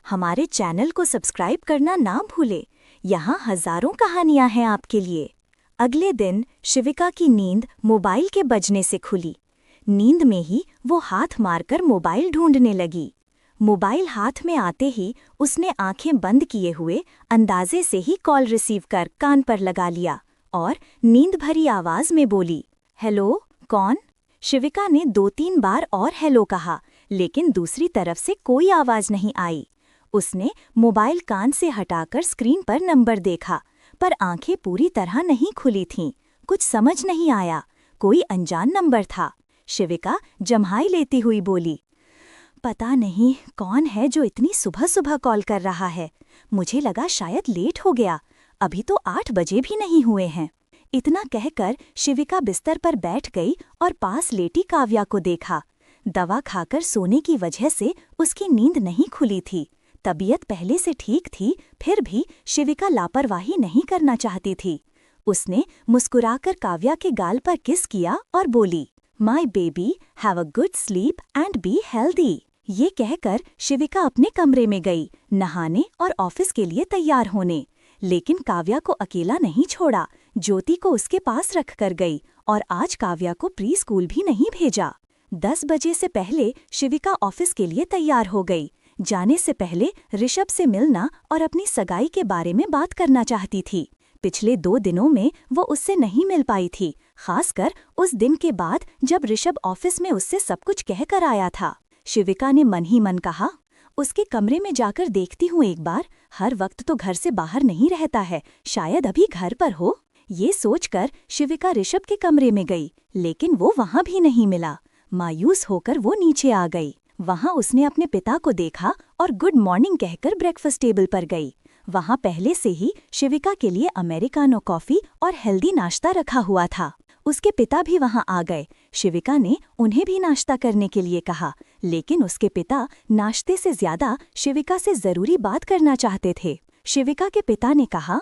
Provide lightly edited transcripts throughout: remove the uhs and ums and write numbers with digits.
हमारे चैनल को सब्सक्राइब करना ना भूले। यहाँ हजारों कहानियां हैं आपके लिए। अगले दिन शिविका की नींद मोबाइल के बजने से खुली। नींद में ही वो हाथ मारकर मोबाइल ढूंढने लगी। मोबाइल हाथ में आते ही उसने आंखें बंद किए हुए अंदाजे से ही कॉल रिसीव कर कान पर लगा लिया और नींद भरी आवाज में बोली, हेलो, कौन? शिविका ने 2-3 बार और हेलो कहा, लेकिन दूसरी तरफ से कोई आवाज नहीं आई। उसने मोबाइल कान से हटाकर स्क्रीन पर नंबर देखा, पर आंखें पूरी तरह नहीं खुली थीं। कुछ समझ नहीं आया, कोई अनजान नंबर था। शिविका जम्हाई लेती हुई बोली, पता नहीं कौन है जो इतनी सुबह सुबह कॉल कर रहा है। मुझे लगा शायद लेट हो गया, अभी तो 8 बजे भी नहीं हुए हैं। इतना कहकर शिविका बिस्तर पर बैठ गई और पास लेटी काव्या को देखा। दवा खाकर सोने की वजह से उसकी नींद नहीं खुली थी। तबीयत पहले से ठीक थी, फिर भी शिविका लापरवाही नहीं करना चाहती थी। उसने मुस्कुराकर काव्या के गाल पर किस किया और बोली, my baby, have a good sleep and be healthy. ये कहकर शिविका अपने कमरे में गई, नहाने और ऑफिस के लिए तैयार होने। लेकिन काव्या को अकेला नहीं छोड़ा, ज्योति को उसके पास रख कर गई और आज काव्या को प्री स्कूल भी नहीं भेजा। 10 बजे से पहले शिविका ऑफिस के लिए तैयार हो गई। जाने से पहले ऋषभ से मिलना और अपनी सगाई के बारे में बात करना चाहती थी। पिछले 2 दिनों में वो उससे नहीं मिल पाई थी, खासकर उस दिन के बाद जब ऋषभ ऑफिस में उससे सब कुछ कहकर आया था। शिविका ने मन ही मन कहा, उसके कमरे में जाकर देखती हूँ एक बार। हर वक्त तो घर से बाहर नहीं रहता है, शायद अभी घर पर हो। ये सोचकर शिविका ऋषभ के कमरे में गई, लेकिन वो वहाँ भी नहीं मिला। मायूस होकर वो नीचे आ गई। वहाँ उसने अपने पिता को देखा और गुड मॉर्निंग कहकर ब्रेकफास्ट टेबल पर गई। वहाँ पहले से ही शिविका के लिए अमेरिकानो कॉफी और हेल्दी नाश्ता रखा हुआ था। उसके पिता भी वहाँ आ गए। शिविका ने उन्हें भी नाश्ता करने के लिए कहा, लेकिन उसके पिता नाश्ते से ज्यादा शिविका से जरूरी बात करना चाहते थे। शिविका के पिता ने कहा,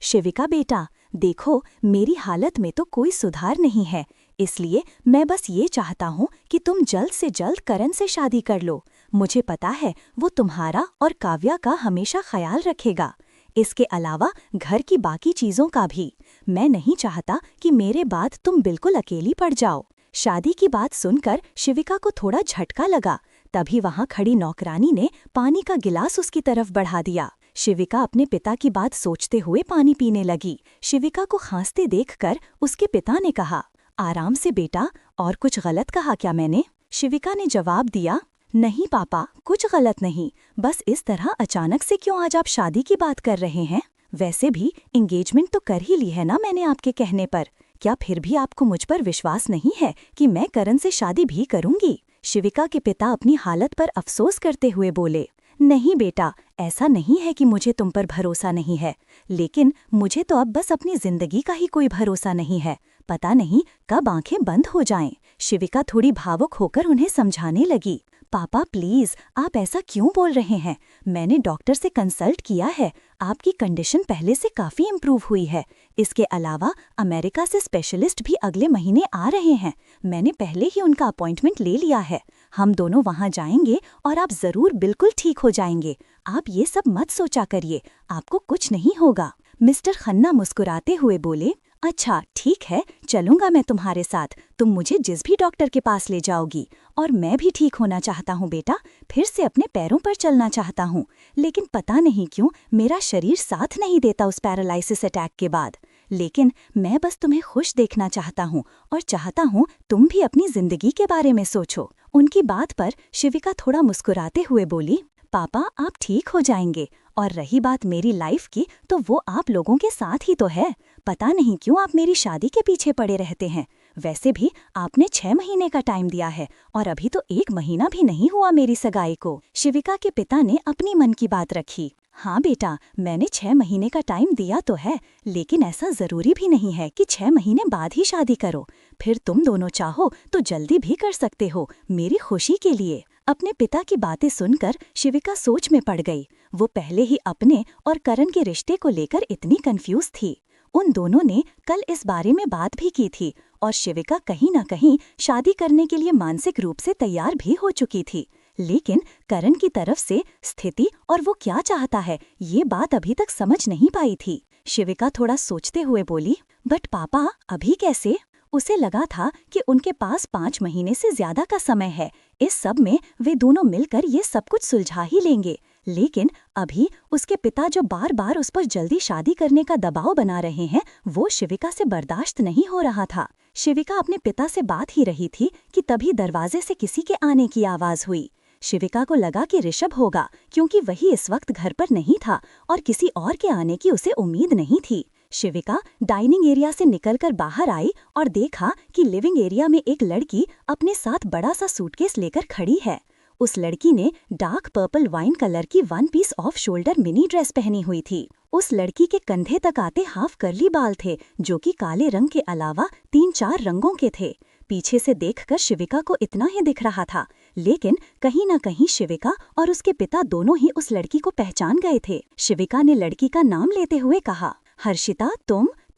शिविका बेटा, देखो मेरी हालत में तो कोई सुधार नहीं है, इसलिए मैं बस ये चाहता हूँ कि तुम जल्द से जल्द करण से शादी कर लो। मुझे पता है वो तुम्हारा और काव्या का हमेशा ख्याल रखेगा। इसके अलावा घर की बाकी चीज़ों का भी। मैं नहीं चाहता कि मेरे बाद तुम बिल्कुल अकेली पड़ जाओ। शादी की बात सुनकर शिविका को थोड़ा झटका लगा। तभी वहाँ खड़ी नौकरानी ने पानी का गिलास उसकी तरफ बढ़ा दिया। शिविका अपने पिता की बात सोचते हुए पानी पीने लगी। शिविका को खांसते देखकर उसके पिता ने कहा, आराम से बेटा, और कुछ गलत कहा क्या मैंने? शिविका ने जवाब दिया, नहीं पापा, कुछ गलत नहीं, बस इस तरह अचानक से क्यों आज आप शादी की बात कर रहे हैं? वैसे भी एंगेजमेंट तो कर ही ली है ना मैंने आपके कहने पर। क्या फिर भी आपको मुझ पर विश्वास नहीं है कि मैं करण से शादी भी करूंगी? शिविका के पिता अपनी हालत पर अफसोस करते हुए बोले, नहीं बेटा, ऐसा नहीं है कि मुझे तुम पर भरोसा नहीं है, लेकिन मुझे तो अब बस अपनी जिंदगी का ही कोई भरोसा नहीं है। पता नहीं कब आंखें बंद हो जाएं। शिविका थोड़ी भावुक होकर उन्हें समझाने लगी, पापा प्लीज, आप ऐसा क्यों बोल रहे हैं? मैंने डॉक्टर से कंसल्ट किया है, आपकी कंडीशन पहले से काफ़ी इम्प्रूव हुई है। इसके अलावा अमेरिका से स्पेशलिस्ट भी अगले महीने आ रहे हैं। मैंने पहले ही उनका अपॉइंटमेंट ले लिया है। हम दोनों वहाँ जाएंगे और आप ज़रूर बिल्कुल ठीक हो जाएंगे। आप ये सब मत सोचा करिए, आपको कुछ नहीं होगा। मिस्टर खन्ना मुस्कुराते हुए बोले, अच्छा ठीक है, चलूंगा मैं तुम्हारे साथ। तुम मुझे जिस भी डॉक्टर के पास ले जाओगी। और मैं भी ठीक होना चाहता हूँ बेटा, फिर से अपने पैरों पर चलना चाहता हूँ, लेकिन पता नहीं क्यों मेरा शरीर साथ नहीं देता उस पैरालिसिस अटैक के बाद। लेकिन मैं बस तुम्हें खुश देखना चाहता हूँ और चाहता हूँ तुम भी अपनी जिंदगी के बारे में सोचो। उनकी बात पर शिविका थोड़ा मुस्कुराते हुए बोली, पापा आप ठीक हो जाएंगे, और रही बात मेरी लाइफ की, तो वो आप लोगों के साथ ही तो है। पता नहीं क्यों आप मेरी शादी के पीछे पड़े रहते हैं। वैसे भी आपने 6 महीने का टाइम दिया है और अभी तो 1 महीना भी नहीं हुआ मेरी सगाई को। शिविका के पिता ने अपनी मन की बात रखी, हाँ बेटा, मैंने 6 महीने का टाइम दिया तो है, लेकिन ऐसा जरूरी भी नहीं है कि 6 महीने बाद ही शादी करो। फिर तुम दोनों चाहो तो जल्दी भी कर सकते हो, मेरी खुशी के लिए। अपने पिता की बातें सुनकर शिविका सोच में पड़ गई। वो पहले ही अपने और करण के रिश्ते को लेकर इतनी कंफ्यूज थी। उन दोनों ने कल इस बारे में बात भी की थी और शिविका कहीं न कहीं शादी करने के लिए मानसिक रूप से तैयार भी हो चुकी थी। लेकिन करण की तरफ से स्थिति और वो क्या चाहता है ये बात अभी तक समझ नहीं पाई थी। शिविका थोड़ा सोचते हुए बोली, बट पापा अभी कैसे? उसे लगा था कि उनके पास 5 महीने से ज्यादा का समय है, इस सब में वे दोनों मिलकर ये सब कुछ सुलझा ही लेंगे। लेकिन अभी उसके पिता जो बार बार उस पर जल्दी शादी करने का दबाव बना रहे हैं वो शिविका से बर्दाश्त नहीं हो रहा था। शिविका अपने पिता से बात ही रही थी कि तभी दरवाजे से किसी के आने की आवाज हुई। शिविका को लगा कि ऋषभ होगा, क्योंकि वही इस वक्त घर पर नहीं था और किसी और के आने की उसे उम्मीद नहीं थी। शिविका डाइनिंग एरिया से निकलकर बाहर आई और देखा कि लिविंग एरिया में एक लड़की अपने साथ बड़ा सा सूटकेस लेकर खड़ी है। उस लड़की ने डार्क पर्पल वाइन कलर की 1 piece off shoulder mini dress पहनी हुई थी। उस लड़की के कंधे तक आते हाफ कर्ली बाल थे जो कि काले रंग के अलावा 3-4 रंगों के थे। पीछे से देखकर शिविका को इतना ही दिख रहा था, लेकिन कहीं न कहीं शिविका और उसके पिता दोनों ही उस लड़की को पहचान गए थे। शिविका ने लड़की का नाम लेते हुए कहा, हर्षिता,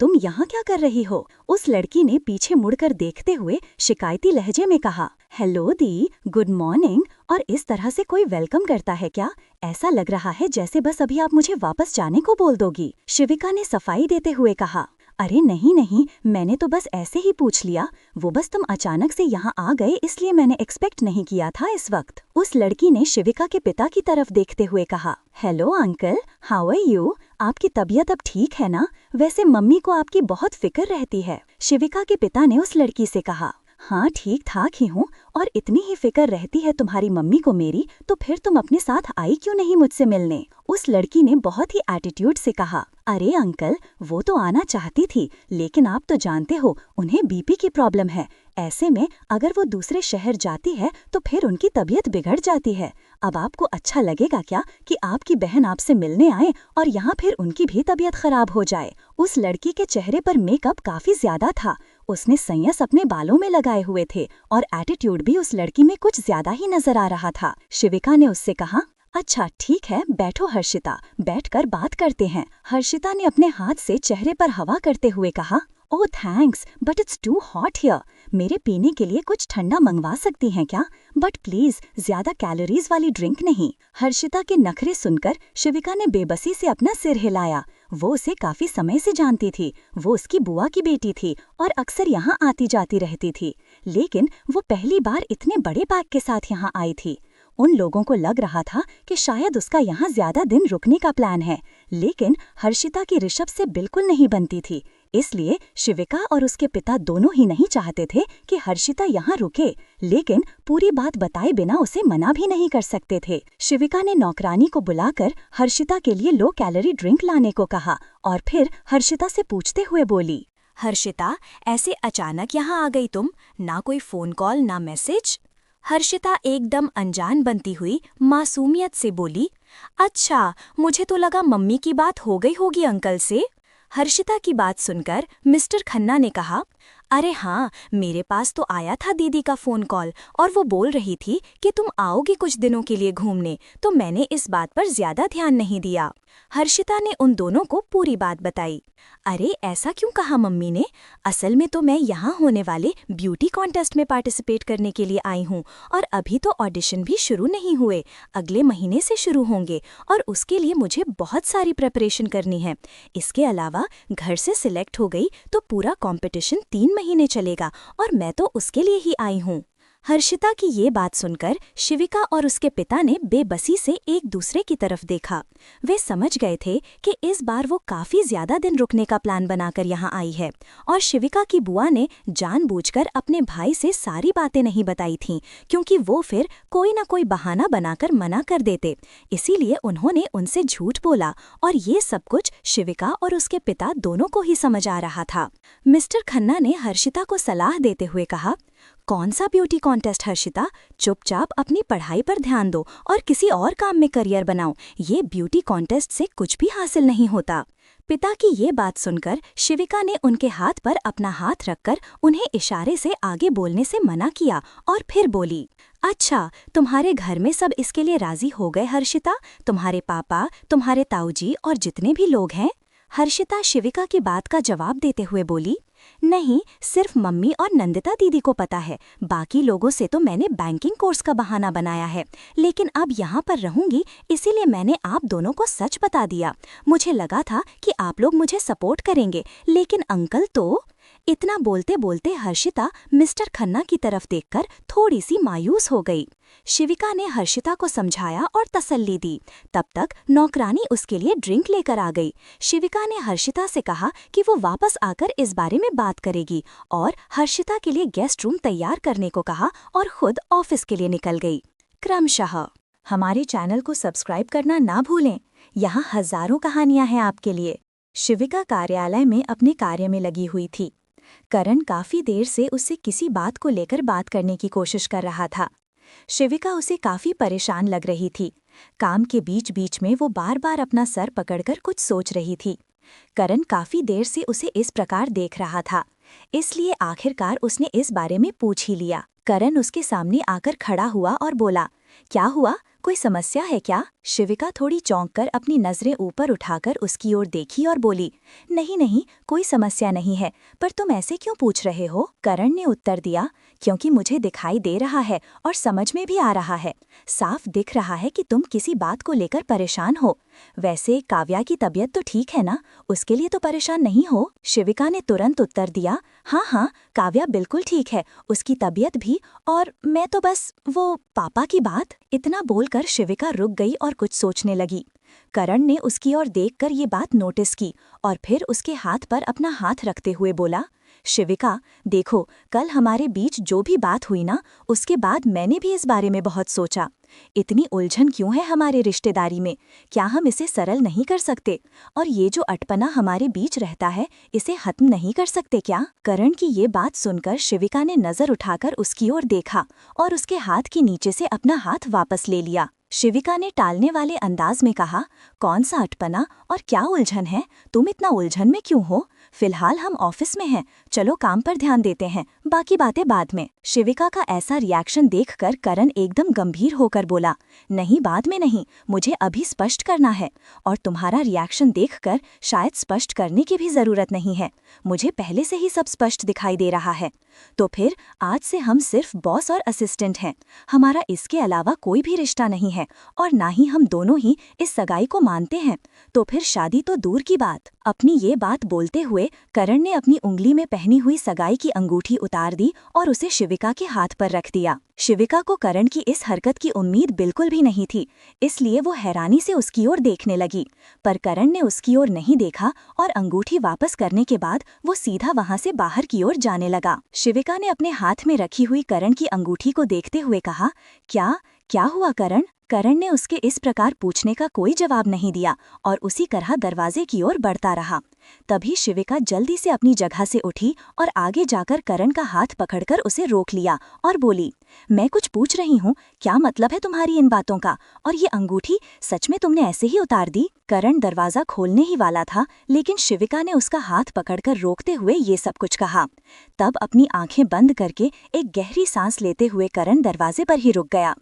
तुम यहाँ क्या कर रही हो? उस लड़की ने पीछे मुड़कर देखते हुए शिकायती लहजे में कहा, हेलो दी, गुड मॉर्निंग। और इस तरह से कोई वेलकम करता है क्या? ऐसा लग रहा है जैसे बस अभी आप मुझे वापस जाने को बोल दोगी। शिविका ने सफाई देते हुए कहा, अरे नहीं, मैंने तो बस ऐसे ही पूछ लिया, वो बस तुम अचानक से यहाँ आ गए इसलिए मैंने एक्सपेक्ट नहीं किया था इस वक्त। उस लड़की ने शिविका के पिता की तरफ देखते हुए कहा, hello uncle, how are you? आपकी तबीयत अब ठीक है ना? वैसे मम्मी को आपकी बहुत फिक्र रहती है। शिविका के पिता ने उस लड़की से कहा, हाँ ठीक ठाक ही हूँ, और इतनी ही फिक्र रहती है तुम्हारी मम्मी को मेरी, तो फिर तुम अपने साथ आई क्यों नहीं मुझसे मिलने? उस लड़की ने बहुत ही एटीट्यूड से कहा, अरे अंकल, वो तो आना चाहती थी, लेकिन आप तो जानते हो उन्हें बीपी की प्रॉब्लम है। ऐसे में अगर वो दूसरे शहर जाती है तो फिर उनकी तबीयत बिगड़ जाती है। अब आपको अच्छा लगेगा क्या कि आपकी बहन आपसे मिलने आए और यहाँ फिर उनकी भी तबीयत खराब हो जाए? उस लड़की के चेहरे पर मेकअप काफी ज्यादा था, उसने संयस अपने बालों में लगाए हुए थे और एटीट्यूड भी उस लड़की में कुछ ज्यादा ही नजर आ रहा था। शिविका ने उससे कहा, अच्छा ठीक है, बैठो हर्षिता, बैठकर बात करते हैं। हर्षिता ने अपने हाथ से चेहरे पर हवा करते हुए कहा, oh thanks, but it's too hot here. मेरे पीने के लिए कुछ ठंडा मंगवा सकती हैं क्या? बट प्लीज ज्यादा कैलोरीज वाली ड्रिंक नहीं। हर्षिता के नखरे सुनकर शिविका ने बेबसी से अपना सिर हिलाया। वो उसे काफी समय से जानती थी, वो उसकी बुआ की बेटी थी और अक्सर यहाँ आती जाती रहती थी, लेकिन वो पहली बार इतने बड़े पैक के साथ यहाँ आई थी। उन लोगों को लग रहा था कि शायद उसका यहाँ ज्यादा दिन रुकने का प्लान है, लेकिन हर्षिता की ऋषभ से बिल्कुल नहीं बनती थी। इसलिए शिविका और उसके पिता दोनों ही नहीं चाहते थे कि हर्षिता यहाँ रुके, लेकिन पूरी बात बताए बिना उसे मना भी नहीं कर सकते थे। शिविका ने नौकरानी को बुलाकर हर्षिता के लिए लो कैलोरी ड्रिंक लाने को कहा और फिर हर्षिता से पूछते हुए बोली, हर्षिता, ऐसे अचानक यहाँ आ गई तुम? ना कोई फोन कॉल, ना मैसेज? हर्षिता एकदम अनजान बनती हुई मासूमियत से बोली, अच्छा, मुझे तो लगा मम्मी की बात हो गई होगी अंकल से। हर्षिता की बात सुनकर मिस्टर खन्ना ने कहा, अरे हाँ, मेरे पास तो आया था दीदी का फोन कॉल और वो बोल रही थी कि तुम आओगी कुछ दिनों के लिए घूमने, तो मैंने इस बात पर ज्यादा ध्यान नहीं दिया। हर्षिता ने उन दोनों को पूरी बात बताई। अरे ऐसा क्यों कहा मम्मी ने? असल में तो मैं यहाँ होने वाले ब्यूटी कॉन्टेस्ट में पार्टिसिपेट करने के लिए आई हूँ और अभी तो ऑडिशन भी शुरू नहीं हुए, अगले महीने से शुरू होंगे और उसके लिए मुझे बहुत सारी प्रिपरेशन करनी है। इसके अलावा घर से सिलेक्ट हो गई तो पूरा कंपटीशन 3 महीने चलेगा और मैं तो उसके लिए ही आई हूँ। हर्षिता की ये बात सुनकर शिविका और उसके पिता ने बेबसी से एक दूसरे की तरफ देखा। वे समझ गए थे कि इस बार वो काफी ज्यादा दिन रुकने का प्लान बनाकर यहाँ आई है और शिविका की बुआ ने जानबूझकर अपने भाई से सारी बातें नहीं बताई थीं, क्योंकि वो फिर कोई ना कोई बहाना बनाकर मना कर देते। इसीलिए उन्होंने उनसे झूठ बोला और ये सब कुछ शिविका और उसके पिता दोनों को ही समझ आ रहा था। मिस्टर खन्ना ने हर्षिता को सलाह देते हुए कहा, कौन सा ब्यूटी कॉन्टेस्ट हर्षिता? चुपचाप अपनी पढ़ाई पर ध्यान दो और किसी और काम में करियर बनाओ, ये ब्यूटी कॉन्टेस्ट से कुछ भी हासिल नहीं होता। पिता की ये बात सुनकर शिविका ने उनके हाथ पर अपना हाथ रखकर उन्हें इशारे से आगे बोलने से मना किया और फिर बोली, अच्छा, तुम्हारे घर में सब इसके लिए राजी हो गए हर्षिता? तुम्हारे पापा, तुम्हारे ताऊजी और जितने भी लोग हैं? हर्षिता शिविका की बात का जवाब देते हुए बोली, नहीं, सिर्फ मम्मी और नंदिता दीदी को पता है। बाकी लोगों से तो मैंने बैंकिंग कोर्स का बहाना बनाया है, लेकिन अब यहाँ पर रहूंगी, इसीलिए मैंने आप दोनों को सच बता दिया। मुझे लगा था कि आप लोग मुझे सपोर्ट करेंगे, लेकिन अंकल तो। इतना बोलते बोलते हर्षिता मिस्टर खन्ना की तरफ देखकर थोड़ी सी मायूस हो गई। शिविका ने हर्षिता को समझाया और तसल्ली दी। तब तक नौकरानी उसके लिए ड्रिंक लेकर आ गई। शिविका ने हर्षिता से कहा कि वो वापस आकर इस बारे में बात करेगी, और हर्षिता के लिए गेस्ट रूम तैयार करने को कहा और खुद ऑफिस के लिए निकल गई। क्रमशः हमारे चैनल को सब्सक्राइब करना ना भूलें। यहाँ हजारों कहानियां हैं आपके लिए। शिविका कार्यालय में अपने कार्य में लगी हुई थी। करण काफी देर से उससे किसी बात को लेकर बात करने की कोशिश कर रहा था। शिविका उसे काफी परेशान लग रही थी। काम के बीच बीच में वो बार बार अपना सर पकड़कर कुछ सोच रही थी। करण काफी देर से उसे इस प्रकार देख रहा था, इसलिए आखिरकार उसने इस बारे में पूछ ही लिया। करण उसके सामने आकर खड़ा हुआ और बोला, क्या हुआ, कोई समस्या है क्या? शिविका थोड़ी चौंककर अपनी नजरें ऊपर उठाकर उसकी ओर देखी और बोली, नहीं नहीं, कोई समस्या नहीं है, पर तुम ऐसे क्यों पूछ रहे हो? करण ने उत्तर दिया, क्योंकि मुझे दिखाई दे रहा है और समझ में भी आ रहा है। साफ दिख रहा है कि तुम किसी बात को लेकर परेशान हो। वैसे काव्या की तबीयत तो ठीक है ना, उसके लिए तो परेशान नहीं हो? शिविका ने तुरंत उत्तर दिया, हाँ हाँ, काव्या बिल्कुल ठीक है, उसकी तबीयत भी, और मैं तो बस वो पापा की बात। इतना बोलकर शिविका रुक गई और कुछ सोचने लगी। करण ने उसकी ओर देखकर ये बात नोटिस की और फिर उसके हाथ पर अपना हाथ रखते हुए बोला, शिविका देखो, कल हमारे बीच जो भी बात हुई ना, उसके बाद मैंने भी इस बारे में बहुत सोचा। इतनी उलझन क्यों है हमारे रिश्तेदारी में? क्या हम इसे सरल नहीं कर सकते? और ये जो अटपना हमारे बीच रहता है, इसे खत्म नहीं कर सकते क्या? करण की ये बात सुनकर शिविका ने नजर उठाकर उसकी ओर देखा और उसके हाथ के नीचे से अपना हाथ वापस ले लिया। शिविका ने टालने वाले अंदाज में कहा, कौन सा अटपना और क्या उलझन है? तुम इतना उलझन में क्यों हो? फिलहाल हम ऑफिस में हैं, चलो काम पर ध्यान देते हैं, बाकी बातें बाद में। शिविका का ऐसा रिएक्शन देखकर करण एकदम गंभीर होकर बोला, नहीं, बाद में नहीं, मुझे अभी स्पष्ट करना है, और तुम्हारा रिएक्शन देखकर शायद स्पष्ट करने की भी जरूरत नहीं है। मुझे पहले से ही सब स्पष्ट दिखाई दे रहा है। तो फिर आज से हम सिर्फ बॉस और असिस्टेंट हैं। हमारा इसके अलावा कोई भी रिश्ता नहीं है, और ना ही हम दोनों ही इस सगाई को मानते हैं। तो फिर शादी तो दूर की बात। अपनी ये बात बोलते हुए करण ने अपनी उंगली में पहनी हुई सगाई की अंगूठी उतार दी और उसे शिविका के हाथ पर रख दिया। शिविका को करण की इस हरकत की उम्मीद बिल्कुल भी नहीं थी, इसलिए वो हैरानी से उसकी ओर देखने लगी। पर करण ने उसकी ओर नहीं देखा और अंगूठी वापस करने के बाद वो सीधा वहां से बाहर की ओर जाने लगा। शिविका ने अपने हाथ में रखी हुई करण की अंगूठी को देखते हुए कहा, क्या हुआ करण? करण ने उसके इस प्रकार पूछने का कोई जवाब नहीं दिया और उसी तरह दरवाजे की ओर बढ़ता रहा। तभी शिविका जल्दी से अपनी जगह से उठी और आगे जाकर करण का हाथ पकड़कर उसे रोक लिया और बोली, मैं कुछ पूछ रही हूँ, क्या मतलब है तुम्हारी इन बातों का? और ये अंगूठी सच में तुमने ऐसे ही उतार दी? करण दरवाजा खोलने ही वाला था, लेकिन शिविका ने उसका हाथ पकड़कर रोकते हुए ये सब कुछ कहा। तब अपनी आंखें बंद करके एक गहरी सांस लेते हुए करण दरवाजे पर ही रुक गया।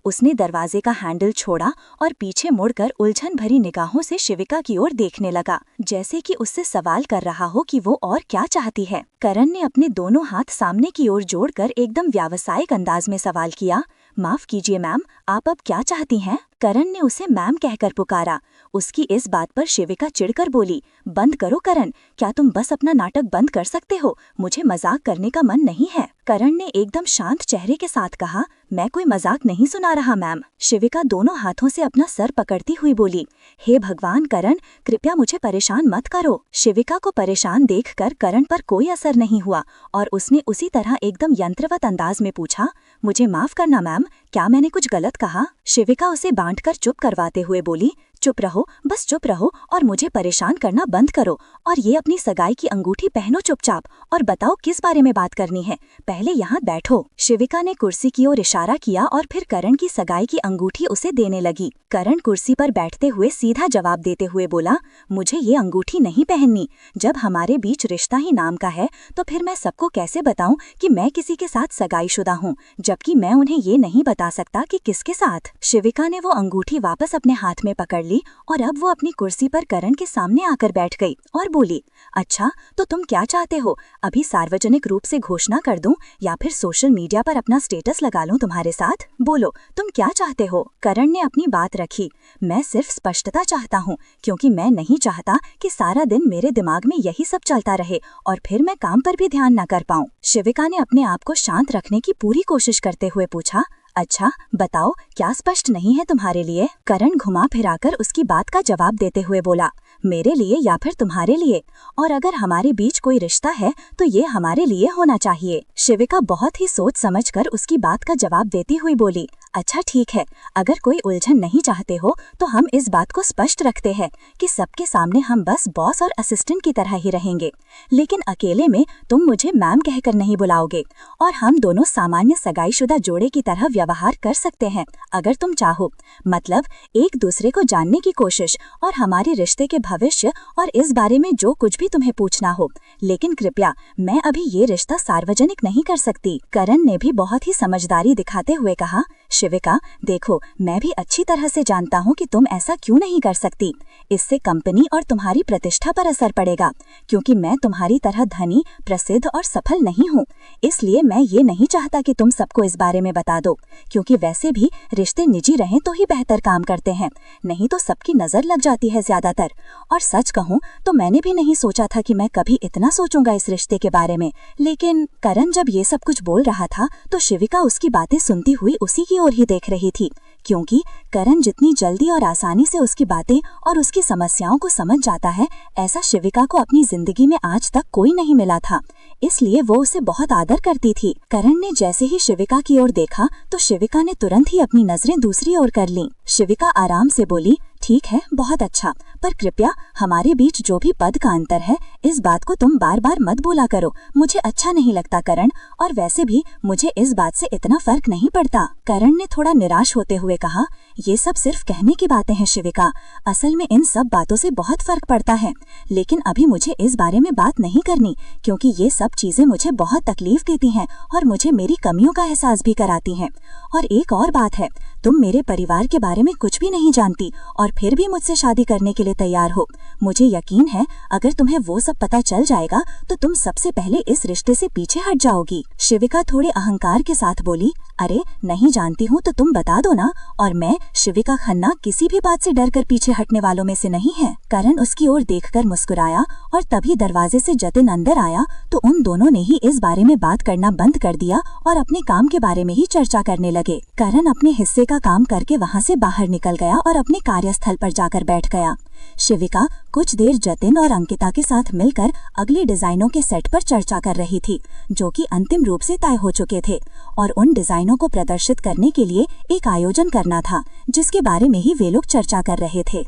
उसने दरवाजे का हैंडल छोड़ा और पीछे मुड़कर उलझन भरी निगाहों से शिविका की ओर देखने लगा, जैसे कि उससे सवाल कर रहा हो कि वो और क्या चाहती है। करण ने अपने दोनों हाथ सामने की ओर जोड़कर एकदम व्यावसायिक अंदाज में सवाल किया, माफ कीजिए मैम, आप अब क्या चाहती हैं? करण ने उसे मैम कहकर पुकारा। उसकी इस बात पर शिविका चिढ़कर बोली, बंद करो करण, क्या तुम बस अपना नाटक बंद कर सकते हो? मुझे मजाक करने का मन नहीं है। करण ने एकदम शांत चेहरे के साथ कहा, मैं कोई मजाक नहीं सुना रहा मैम। शिविका दोनों हाथों से अपना सर पकड़ती हुई बोली, हे भगवान करण, कृपया मुझे परेशान मत करो। शिविका को परेशान देखकर करण पर कोई असर नहीं हुआ और उसने उसी तरह एकदम यंत्रवत अंदाज में पूछा, मुझे माफ करना मैम, क्या मैंने कुछ गलत कहा? शिविका उसे बांटकर चुप करवाते हुए बोली, चुप रहो, बस चुप रहो और मुझे परेशान करना बंद करो, और ये अपनी सगाई की अंगूठी पहनो चुपचाप और बताओ किस बारे में बात करनी है, पहले यहाँ बैठो। शिविका ने कुर्सी की ओर इशारा किया और फिर करण की सगाई की अंगूठी उसे देने लगी। करण कुर्सी पर बैठते हुए सीधा जवाब देते हुए बोला, मुझे ये अंगूठी नहीं पहननी। जब हमारे बीच रिश्ता ही नाम का है तो फिर मैं सबको कैसे बताऊं कि मैं किसी के साथ सगाईशुदा हूँ, जबकि मैं उन्हें ये नहीं बता सकता कि किसके साथ। शिविका ने वो अंगूठी वापस अपने हाथ में पकड़ ली गई और अब वो अपनी कुर्सी पर करण के सामने आकर बैठ गई और बोली, अच्छा तो तुम क्या चाहते हो, अभी सार्वजनिक रूप से घोषणा कर दूं या फिर सोशल मीडिया पर अपना स्टेटस लगा लूं तुम्हारे साथ? बोलो तुम क्या चाहते हो? करण ने अपनी बात रखी। मैं सिर्फ स्पष्टता चाहता हूँ, क्योंकि मैं नहीं चाहता कि सारा दिन मेरे दिमाग में यही सब चलता रहे और फिर मैं काम पर भी ध्यान न कर पाऊं। शिविका ने अपने आप को शांत रखने की पूरी कोशिश करते हुए पूछा, अच्छा बताओ क्या स्पष्ट नहीं है तुम्हारे लिए? करण घुमा फिराकर उसकी बात का जवाब देते हुए बोला, मेरे लिए या फिर तुम्हारे लिए? और अगर हमारे बीच कोई रिश्ता है तो ये हमारे लिए होना चाहिए। शिविका बहुत ही सोच समझकर उसकी बात का जवाब देती हुई बोली, अच्छा ठीक है, अगर कोई उलझन नहीं चाहते हो तो हम इस बात को स्पष्ट रखते हैं कि सबके सामने हम बस बॉस और असिस्टेंट की तरह ही रहेंगे, लेकिन अकेले में तुम मुझे मैम कहकर नहीं बुलाओगे और हम दोनों सामान्य सगाईशुदा जोड़े की तरह व्यवहार कर सकते हैं अगर तुम चाहो। मतलब एक दूसरे को जानने की कोशिश और हमारे रिश्ते के भविष्य और इस बारे में जो कुछ भी तुम्हें पूछना हो, लेकिन कृपया मैं अभी ये रिश्ता सार्वजनिक नहीं कर सकती। करण ने भी बहुत ही समझदारी दिखाते हुए कहा, शिविका देखो मैं भी अच्छी तरह से जानता हूँ कि तुम ऐसा क्यों नहीं कर सकती। इससे कंपनी और तुम्हारी प्रतिष्ठा पर असर पड़ेगा, क्योंकि मैं तुम्हारी तरह धनी, प्रसिद्ध और सफल नहीं हूँ। इसलिए मैं ये नहीं चाहता कि तुम सबको इस बारे में बता दो, क्योंकि वैसे भी रिश्ते निजी रहें तो ही बेहतर काम करते हैं, नहीं तो सबकी नजर लग जाती है ज्यादातर। और सच कहूँ तो मैंने भी नहीं सोचा था कि मैं कभी इतना सोचूंगा इस रिश्ते के बारे में। लेकिन करण जब ये सब कुछ बोल रहा था तो शिविका उसकी बातें सुनती हुई उसी की ओर ही देख रही थी, क्योंकि करण जितनी जल्दी और आसानी से उसकी बातें और उसकी समस्याओं को समझ जाता है, ऐसा शिविका को अपनी जिंदगी में आज तक कोई नहीं मिला था। इसलिए वो उसे बहुत आदर करती थी। करण ने जैसे ही शिविका की ओर देखा तो शिविका ने तुरंत ही अपनी नजरें दूसरी ओर कर लीं। शिविका आराम से बोली, ठीक है, बहुत अच्छा, पर कृपया हमारे बीच जो भी पद का अंतर है इस बात को तुम बार बार मत बोला करो, मुझे अच्छा नहीं लगता करण, और वैसे भी मुझे इस बात से इतना फर्क नहीं पड़ता। करण ने थोड़ा निराश होते हुए कहा, ये सब सिर्फ कहने की बातें हैं शिविका, असल में इन सब बातों से बहुत फर्क पड़ता है, लेकिन अभी मुझे इस बारे में बात नहीं करनी, क्योंकि ये सब चीजें मुझे बहुत तकलीफ देती हैं और मुझे मेरी कमियों का एहसास भी कराती हैं। और एक और बात है, तुम मेरे परिवार के बारे में कुछ भी नहीं जानती और फिर भी मुझसे शादी करने के लिए तैयार हो। मुझे यकीन है अगर तुम्हें वो सब पता चल जाएगा तो तुम सबसे पहले इस रिश्ते से पीछे हट जाओगी। शिविका थोड़े अहंकार के साथ बोली, अरे नहीं जानती हूँ तो तुम बता दो ना। और मैं शिविका खन्ना किसी भी बात से डरकर पीछे हटने वालों में से नहीं है। करण उसकी ओर देखकर मुस्कुराया और तभी दरवाजे से जतिन अंदर आया तो उन दोनों ने ही इस बारे में बात करना बंद कर दिया और अपने काम के बारे में ही चर्चा करने लगे। करण अपने हिस्से का काम करके वहाँ से बाहर निकल गया और अपने कार्यस्थल पर जाकर बैठ गया। शिविका कुछ देर जतिन और अंकिता के साथ मिलकर अगले डिजाइनों के सेट पर चर्चा कर रही थी, जो कि अंतिम रूप से तय हो चुके थे, और उन डिजाइनों को प्रदर्शित करने के लिए एक आयोजन करना था, जिसके बारे में ही वे लोग चर्चा कर रहे थे।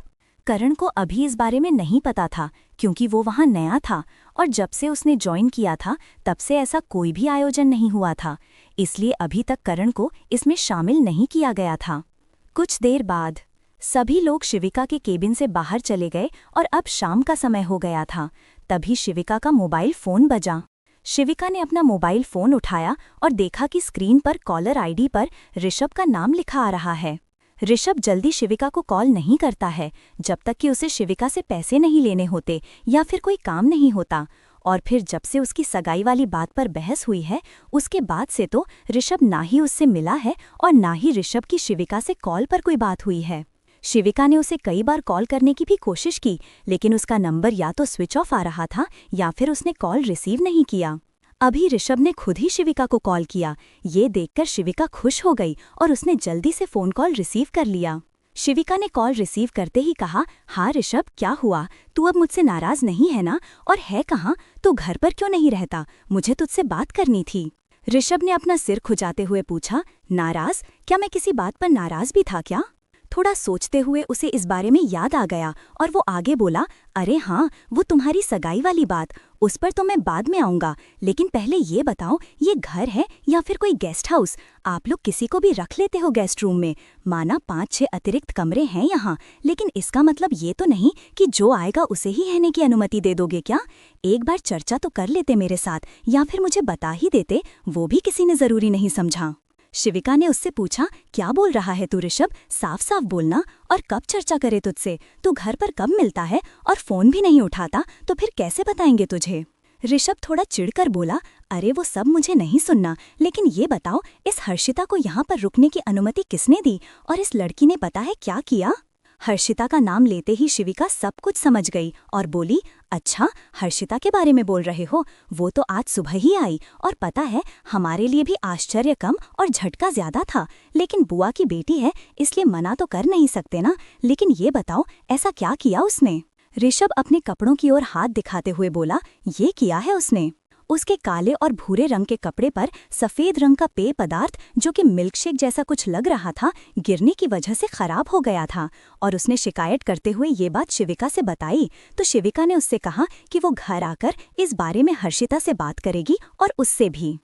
करण को अभी इस बारे में नहीं पता था, क्योंकि वो वहाँ नया था और जब से उसने ज्वाइन किया था तब से ऐसा कोई भी आयोजन नहीं हुआ था, इसलिए अभी तक करण को इसमें शामिल नहीं किया गया था। कुछ देर बाद सभी लोग शिविका के केबिन से बाहर चले गए और अब शाम का समय हो गया था। तभी शिविका का मोबाइल फोन बजा। शिविका ने अपना मोबाइल फोन उठाया और देखा कि स्क्रीन पर कॉलर आईडी पर ऋषभ का नाम लिखा आ रहा है। ऋषभ जल्दी शिविका को कॉल नहीं करता है जब तक कि उसे शिविका से पैसे नहीं लेने होते या फिर कोई काम नहीं होता, और फिर जब से उसकी सगाई वाली बात पर बहस हुई है उसके बाद से तो ऋषभ ना ही उससे मिला है और ना ही ऋषभ की शिविका से कॉल पर कोई बात हुई है। शिविका ने उसे कई बार कॉल करने की भी कोशिश की, लेकिन उसका नंबर या तो स्विच ऑफ आ रहा था या फिर उसने कॉल रिसीव नहीं किया। अभी ऋषभ ने खुद ही शिविका को कॉल किया। ये देखकर शिविका खुश हो गई और उसने जल्दी से फोन कॉल रिसीव कर लिया। शिविका ने कॉल रिसीव करते ही कहा, हाँ ऋषभ, क्या हुआ? तू अब मुझसे नाराज नहीं है ना? और है कहाँ? तू घर पर क्यों नहीं रहता? मुझे तुझसे बात करनी थी। ऋषभ ने अपना सिर खुजाते हुए पूछा, नाराज? क्या मैं किसी बात पर नाराज भी था क्या? थोड़ा सोचते हुए उसे इस बारे में याद आ गया और वो आगे बोला, अरे हाँ, वो तुम्हारी सगाई वाली बात, उस पर तो मैं बाद में आऊँगा, लेकिन पहले ये बताओ, ये घर है या फिर कोई गेस्ट हाउस? आप लोग किसी को भी रख लेते हो गेस्ट रूम में? माना 5-6 अतिरिक्त कमरे हैं यहाँ, लेकिन इसका मतलब ये तो नहीं कि जो आएगा उसे ही रहने की अनुमति दे दोगे क्या? एक बार चर्चा तो कर लेते मेरे साथ, या फिर मुझे बता ही देते, वो भी किसी ने ज़रूरी नहीं समझा। शिविका ने उससे पूछा, क्या बोल रहा है तू ऋषभ, साफ साफ बोलना, और कब चर्चा करे तुझसे? तू घर पर कब मिलता है और फोन भी नहीं उठाता, तो फिर कैसे बताएंगे तुझे? ऋषभ थोड़ा चिढ़कर बोला, अरे वो सब मुझे नहीं सुनना, लेकिन ये बताओ इस हर्षिता को यहाँ पर रुकने की अनुमति किसने दी, और इस लड़की ने पता है क्या किया? हर्षिता का नाम लेते ही शिविका सब कुछ समझ गई और बोली, अच्छा हर्षिता के बारे में बोल रहे हो, वो तो आज सुबह ही आई, और पता है हमारे लिए भी आश्चर्य कम और झटका ज्यादा था, लेकिन बुआ की बेटी है इसलिए मना तो कर नहीं सकते ना, लेकिन ये बताओ ऐसा क्या किया उसने? ऋषभ अपने कपड़ों की ओर हाथ दिखाते हुए बोला, ये किया है उसने। उसके काले और भूरे रंग के कपड़े पर सफेद रंग का पेय पदार्थ, जो कि मिल्कशेक जैसा कुछ लग रहा था, गिरने की वजह से खराब हो गया था, और उसने शिकायत करते हुए ये बात शिविका से बताई, तो शिविका ने उससे कहा कि वो घर आकर इस बारे में हर्षिता से बात करेगी और उससे भी।